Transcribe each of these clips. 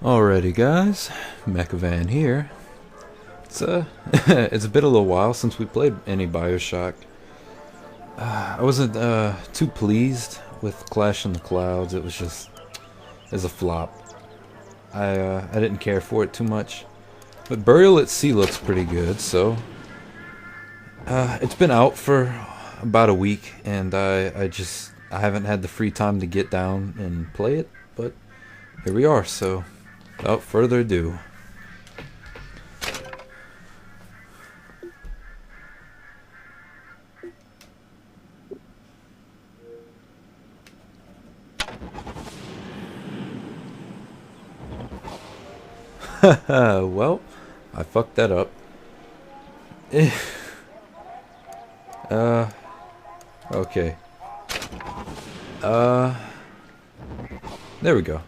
Alrighty guys, MechaVan here. It's it's been a little while since we played any Bioshock. I wasn't too pleased with Clash in the Clouds. It was just as a flop. I didn't care for it too much. But Burial at Sea looks pretty good, so it's been out for about a week, and I haven't had the free time to get down and play it, but here we are. So without further ado, well, I fucked that up. Okay. There we go.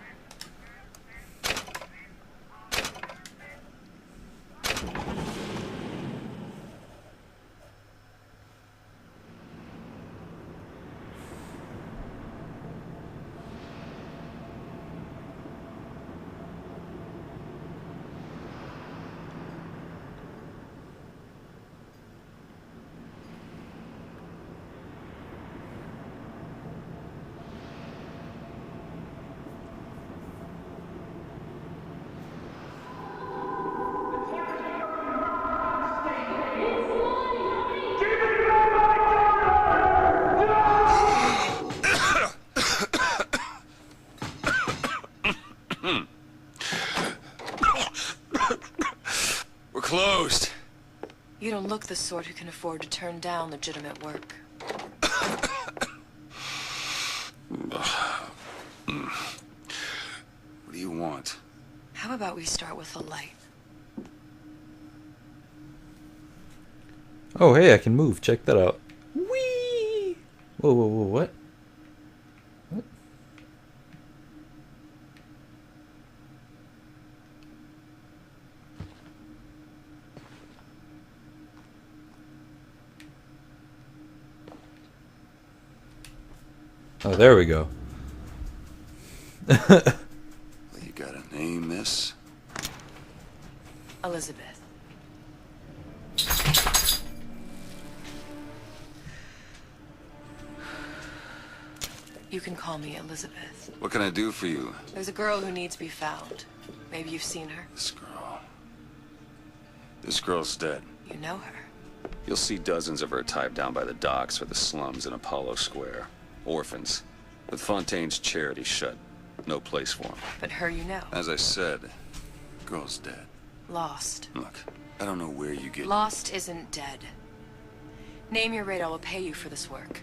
We're closed. You don't look the sort who can afford to turn down legitimate work. What do you want? How about we start with a light? Oh, hey, I can move. Check that out. Whee! Whoa, whoa, whoa, what? What? Oh, there we go. Well, you got a name, miss? Elizabeth. You can call me Elizabeth. What can I do for you? There's a girl who needs to be found. Maybe you've seen her. This girl. This girl's dead. You know her. You'll see dozens of her tied down by the docks or the slums in Apollo Square. Orphans. With Fontaine's charity shut. No place for them. But her you know. As I said, girl's dead. Lost. Look, I don't know where you get... Lost isn't dead. Name your rate, I will pay you for this work.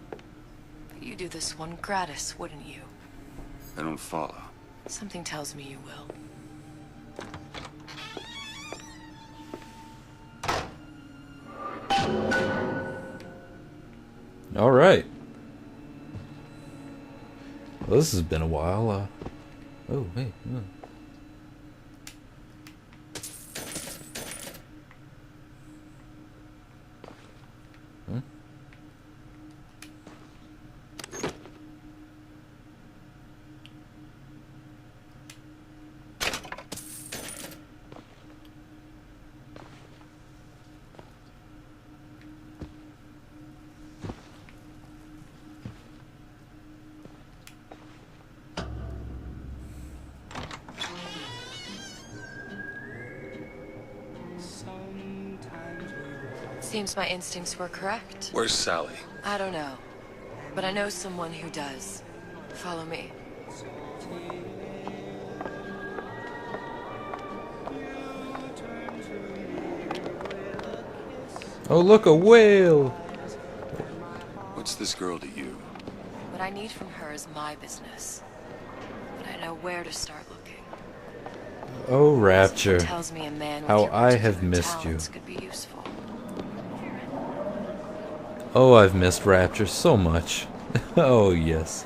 But you do this one gratis, wouldn't you? I don't follow. Something tells me you will. All right. Well, this has been a while. Oh, hey. Huh? Seems my instincts were correct. Where's Sally? I don't know. But I know someone who does. Follow me. Oh, look, a whale! What's this girl to you? What I need from her is my business. But I know where to start looking. Oh, Rapture. Something tells me a man with How your I have particular missed you. talents could be useful. Oh, I've missed Rapture so much. Oh, yes.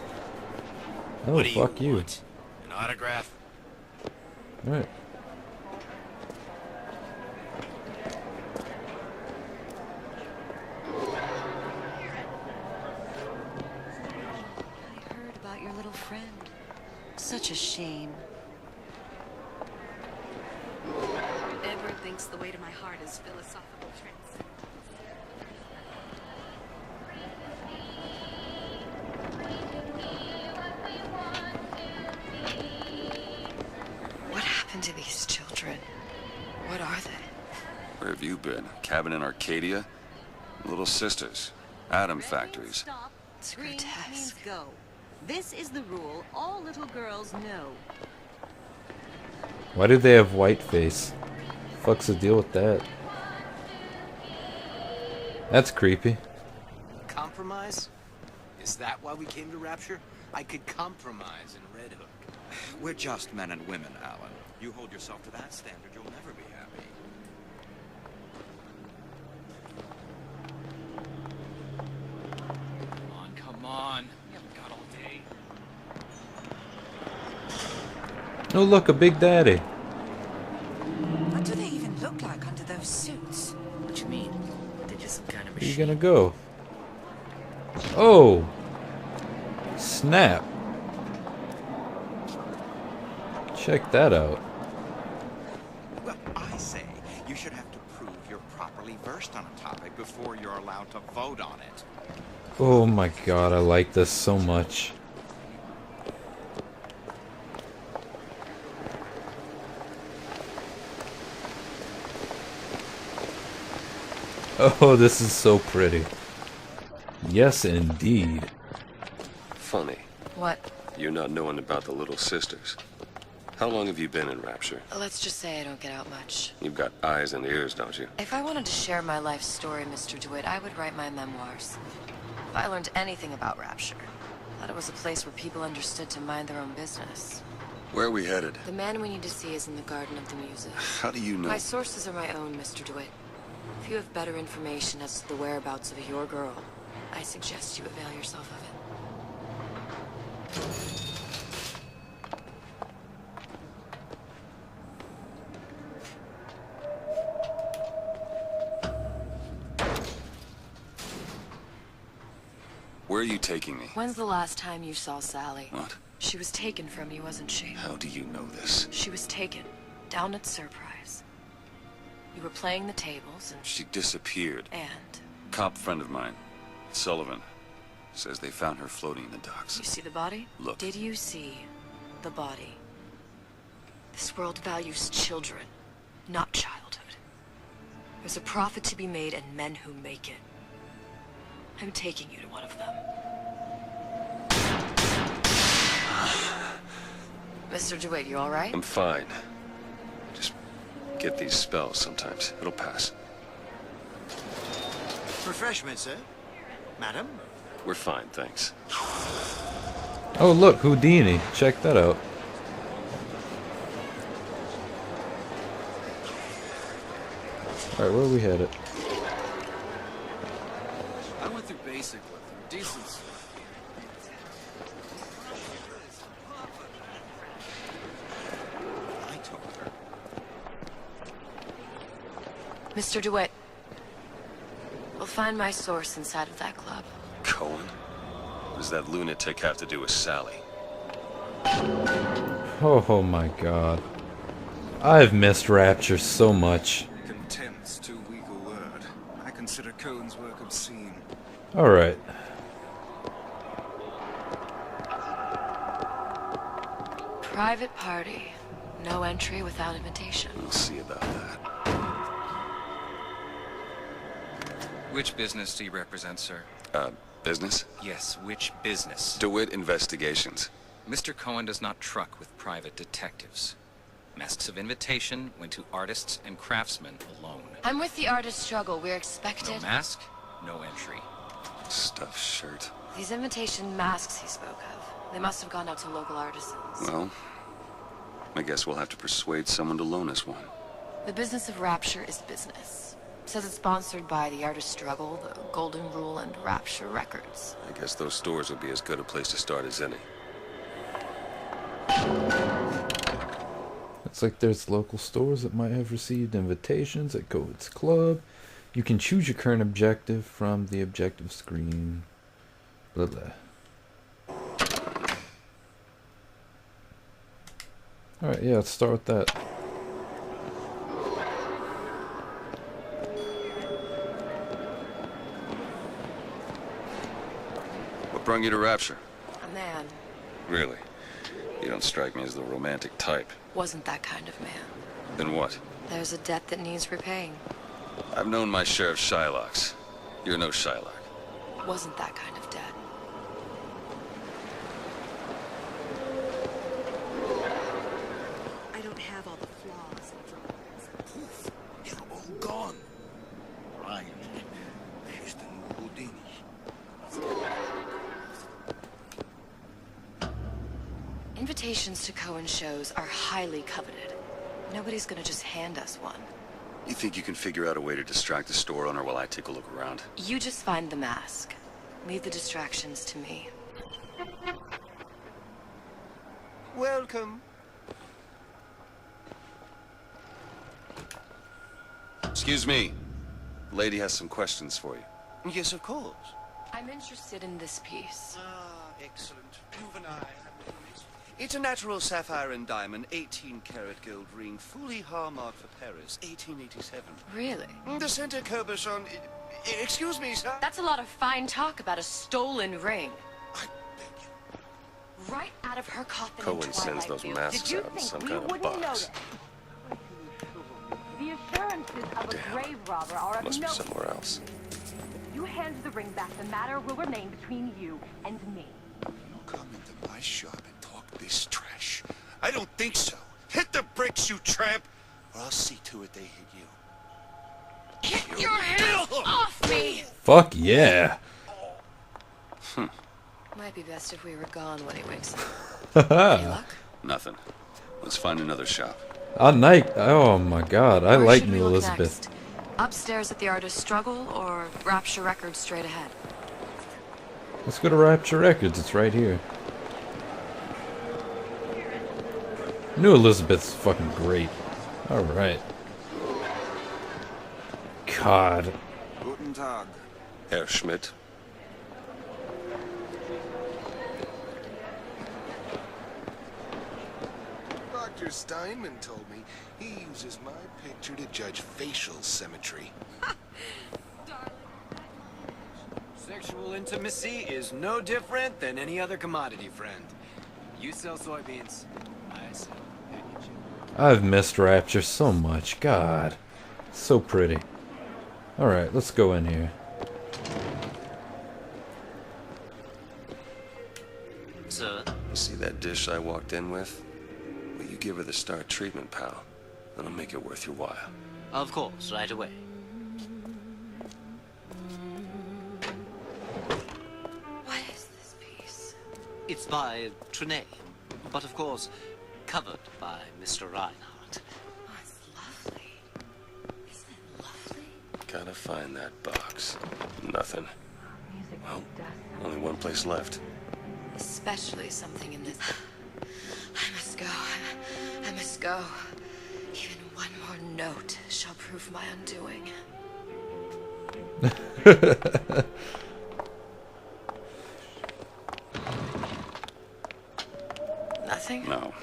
Oh, What do fuck you. want? An autograph? Alright. Such a shame. thinks the way to my heart is philosophical tricks. What happened to these children? What are they? Where have you been? Cabin in Arcadia? Little sisters. Atom factories. Stop. It's Green means grotesque. go. This is the rule all little girls know. Why do they have white face? Fuck's the deal with that? That's creepy. Compromise? Is that why we came to Rapture? I could compromise in Red Hook. We're just men and women, Alan. You hold yourself to that standard, you'll never be happy. Come on. We haven't got all day. Oh look, a Big Daddy. What do they even look like under those suits? What you mean? They're just some kind of Where you machine. gonna go? Oh! Snap! Check that out. Well, I say you should have to prove you're properly versed on a topic before you're allowed to vote on it. Oh my god, I like this so much. Oh, this is so pretty. Yes, indeed. Funny. What? You're not knowing about the little sisters. How long have you been in Rapture? Let's just say I don't get out much. You've got eyes and ears, don't you? If I wanted to share my life story, Mr. DeWitt, I would write my memoirs. If I learned anything about Rapture, I thought it was a place where people understood to mind their own business. Where are we headed? The man we need to see is in the Garden of the Muses. How do you know? My sources are my own, Mr. DeWitt. If you have better information as to the whereabouts of your girl, I suggest you avail yourself of it. Where are you taking me? When's the last time you saw Sally? What? She was taken from you, wasn't she? How do you know this? She was taken, down at Surprise. You were playing the tables, She disappeared. and Cop friend of mine, Sullivan, says they found her floating in the docks. you see the body? Look. Did you see the body? This world values children, not childhood. There's a profit to be made and men who make it. I'm taking you to one of them. Mr. DeWitt, you all right? I'm fine. Just get these spells sometimes. It'll pass. Refreshment, sir? Madam? We're fine, thanks. Oh look, Houdini. Check that out. Alright, where are we headed? I went through basic with her. Decent stuff. I told her. Mr. DeWitt, we'll find my source inside of that club. Cohen? What does that lunatic have to do with Sally? Oh my god. I've missed Rapture so much. Contempt's too weak a word. I consider Cohen's work obscene. Alright. Private party. No entry without invitation. We'll see about that. Which business do you represent, sir? Business? Yes, which business? DeWitt Investigations. Mr. Cohen does not truck with private detectives. Masks of invitation went to artists and craftsmen alone. I'm with the artist struggle. We're No expected. mask, no entry. Stuffed shirt. These invitation masks he spoke of, they must have gone out to local artisans. Well, I guess we'll have to persuade someone to loan us one. The business of Rapture is business. Says it's sponsored by the Artist Struggle, the Golden Rule, and Rapture Records. I guess those stores would be as good a place to start as any. Looks like there's local stores that might have received invitations at Cohen's Club. You can choose your current objective from the objective screen. Blah blah. Alright, yeah, let's start with that. brung you to Rapture? A man. Really? You don't strike me as the romantic type. Wasn't that kind of man. Then what? There's a debt that needs repaying. I've known my share of Shylocks. You're no Shylock. Wasn't that kind of debt. I don't have all the flaws and drawbacks. Poof, you're all gone. Ryan, she's the new Houdini. Invitations to Cohen shows are highly coveted. Nobody's gonna just hand us one. You think you can figure out a way to distract the store owner while I take a look around? You just find the mask. Leave the distractions to me. Welcome. Excuse me. Lady has some questions for you. Yes, of course. I'm interested in this piece. Ah, excellent. Juvenile. It's a natural sapphire and diamond, 18-karat gold ring, fully hallmarked for Paris, 1887. Really? The center cabochon... Excuse me, sir. That's a lot of fine talk about a stolen ring. I beg you. Right out of her coffin in Cohen sends Twilight those View. masks Did you out in think some we kind of wouldn't box. notice? The assurances of a Damn. grave robber are of Must be no... somewhere else. If you hand the ring back, the matter will remain between you and me. You come into my shop and talk this trash. I don't think so. Hit the bricks, you tramp, or I'll see to it they hit you. Get your hands off me! Fuck yeah. Might be best if we were gone when he wakes up. Any luck? Nothing. Let's find another shop. Oh my god, I Where like should we New look Elizabeth. next? Upstairs at the Artist's Struggle or Rapture Records straight ahead? Let's go to Rapture Records, it's right here. New Elizabeth's fucking great. Alright. God. Guten Tag. Herr Schmidt. Dr. Steinman told me he uses my picture to judge facial symmetry. Sexual intimacy is no different than any other commodity, friend. You sell soybeans, I sell opinion chicken. I've missed Rapture so much. God. So pretty. Alright, let's go in here. Sir? You see that dish I walked in with? Will you give her the star treatment, pal? That'll make it worth your while. Of course, right away. What is this piece? It's by Trenet, but of course, covered by Mr. Reinhardt. Oh, it's lovely. Isn't it lovely? Gotta find that box. Nothing. Well, only one place left. Especially something in this. I must go. I must go. Even one more note shall prove my undoing. Nothing? No.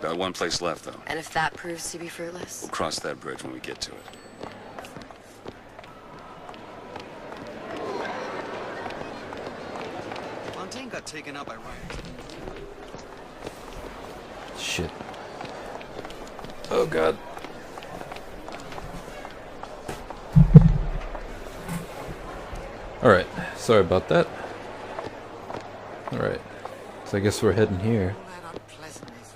Got one place left, though. And if that proves to be fruitless? We'll cross that bridge when we get to it. Fontaine got taken out by riots. Shit. Oh god. Alright, sorry about that. Alright, so I guess we're heading here. All that unpleasantness.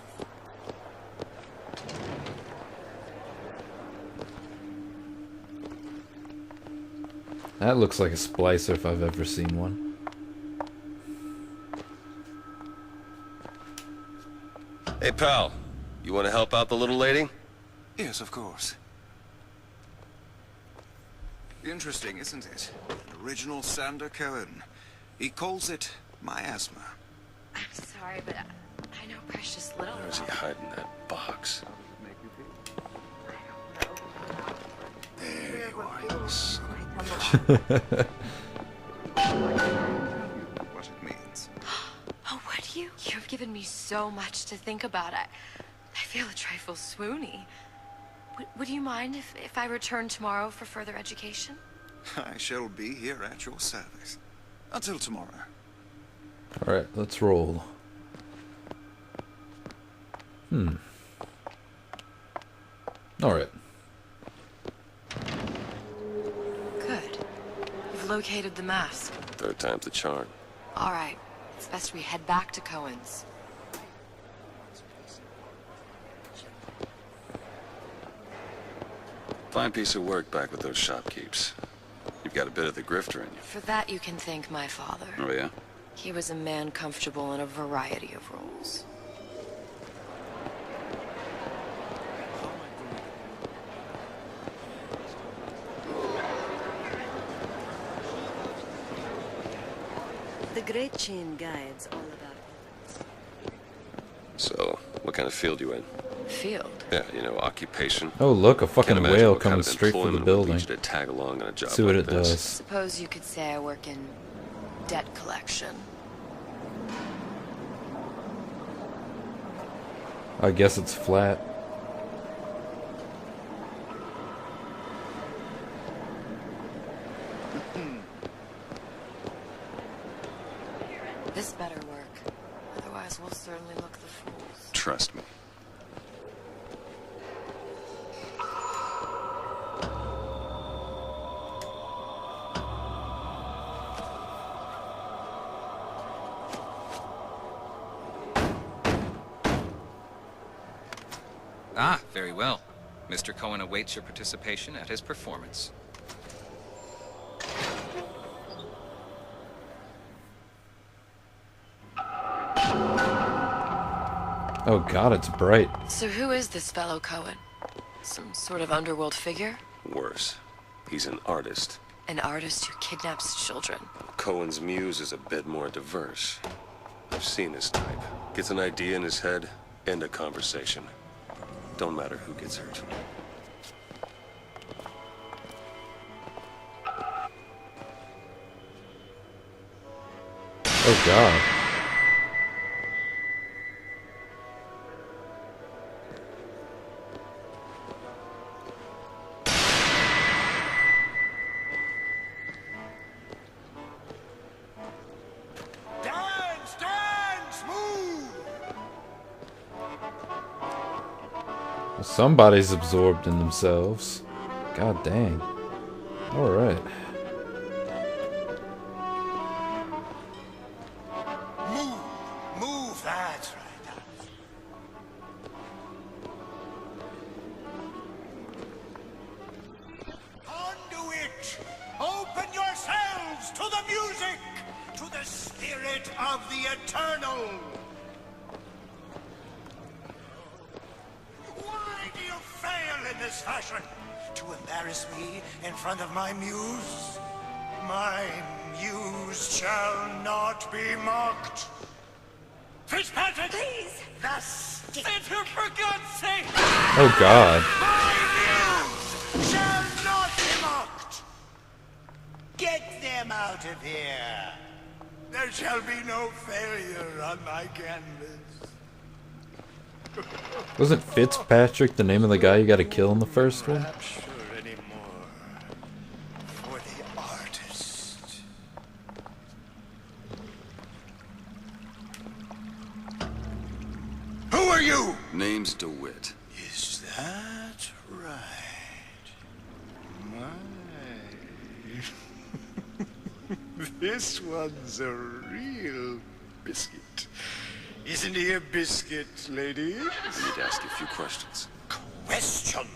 That looks like a splicer if I've ever seen one. Hey, pal. You want to help out the little lady? Yes, of course. Interesting, isn't it? An original Sander Cohen. He calls it miasma. I'm sorry, but I know precious little Where is he about it. hiding that box? There you are, you son of a bitch. What it means. Oh, would you? You've given me so much to think about. I feel a trifle swoony. Would you mind if I return tomorrow for further education? I shall be here at your service. Until tomorrow. Alright, let's roll. Alright. Good. You've located the mask. Third time's the charm. All right. It's best we head back to Cohen's. Fine piece of work back with those shopkeeps. You've got a bit of the grifter in you. For that, you can thank my father. Oh, yeah? He was a man comfortable in a variety of roles. The Great Chain guides all about it. So, what kind of field you in? Field? Yeah, you know, occupation. Oh, look, a Can't fucking imagine whale what kind coming of straight for the employment would building. lead you to tag along on a job See what like it this. does. Suppose you could say I work in debt collection. I guess it's flat. This better work. Otherwise, we'll certainly look the fools. Trust me. Ah, very well. Mr. Cohen awaits your participation at his performance. Oh god, it's bright. So who is this fellow Cohen? Some sort of underworld figure? Worse. He's an artist. An artist who kidnaps children. Cohen's muse is a bit more diverse. I've seen this type. Gets an idea in his head, end a conversation. Don't matter who gets hurt. Oh god. Dance, dance, move! Somebody's absorbed in themselves. God dang. Alright. Move, move, that's right. Conduit, open yourselves to the music, to the spirit of the eternal. Why do you fail in this fashion? To embarrass me in front of my muse? My muse shall not be mocked. Fitzpatrick! Please! The stick! For God's sake! Oh god. My muse shall not be mocked! Get them out of here! There shall be no failure on my canvas. Wasn't Fitzpatrick the name of the guy you gotta kill in the first one? Not sure anymore. For the artist. Who are you? Name's DeWitt. Is that right? My. This one's a real biscuit. Isn't he a biscuit, lady? I need to ask you a few questions. Questions,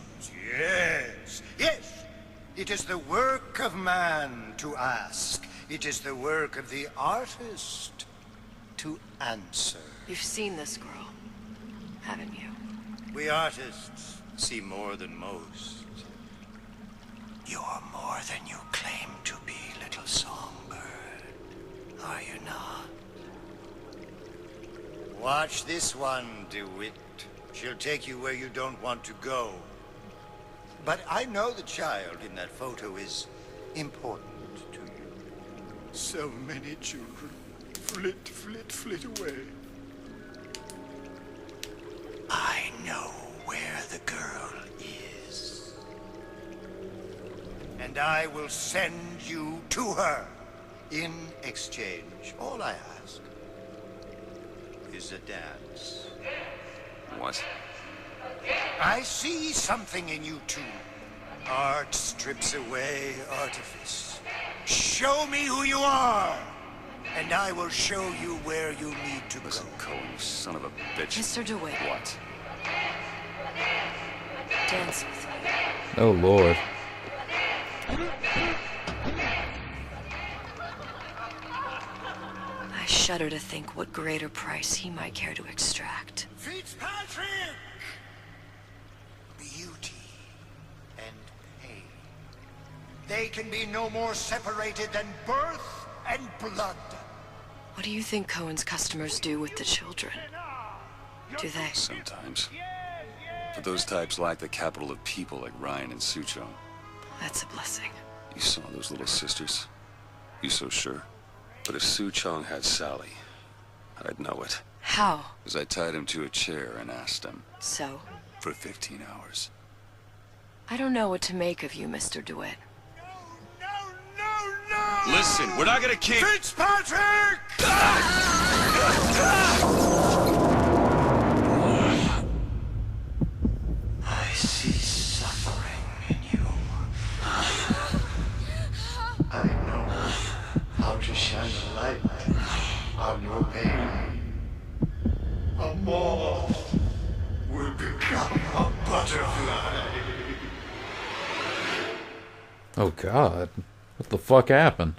yes. Yes. It is the work of man to ask. It is the work of the artist to answer. You've seen this girl, haven't you? We artists see more than most. You're more than you claim to be, little songbird. Are you not? Watch this one, DeWitt. She'll take you where you don't want to go. But I know the child in that photo is important to you. So many children flit, flit, flit away. I know where the girl is. And I will send you to her. In exchange, all I ask is a dance. What? I see something in you two. Art strips away artifice. Show me who you are, and I will show you where you need to Listen, go. Cohen, you son of a bitch. Mr. DeWitt, What? dance with me. Oh lord. I shudder to think what greater price he might care to extract. Fitzpatrick! Beauty and pain. They can be no more separated than birth and blood. What do you think Cohen's customers do with the children? Do they? Sometimes. But those types lack the capital of people like Ryan and Suchong. That's a blessing. You saw those little sisters? You so sure? But if Suchong had Sally, I'd know it. How? Because I tied him to a chair and asked him. So? For 15 hours. I don't know what to make of you, Mr. DeWitt. Listen, we're not gonna keep... Fitzpatrick! I see suffering in you. I know how to shine a light on your pain. A moth will become a butterfly. Oh god. What the fuck happened?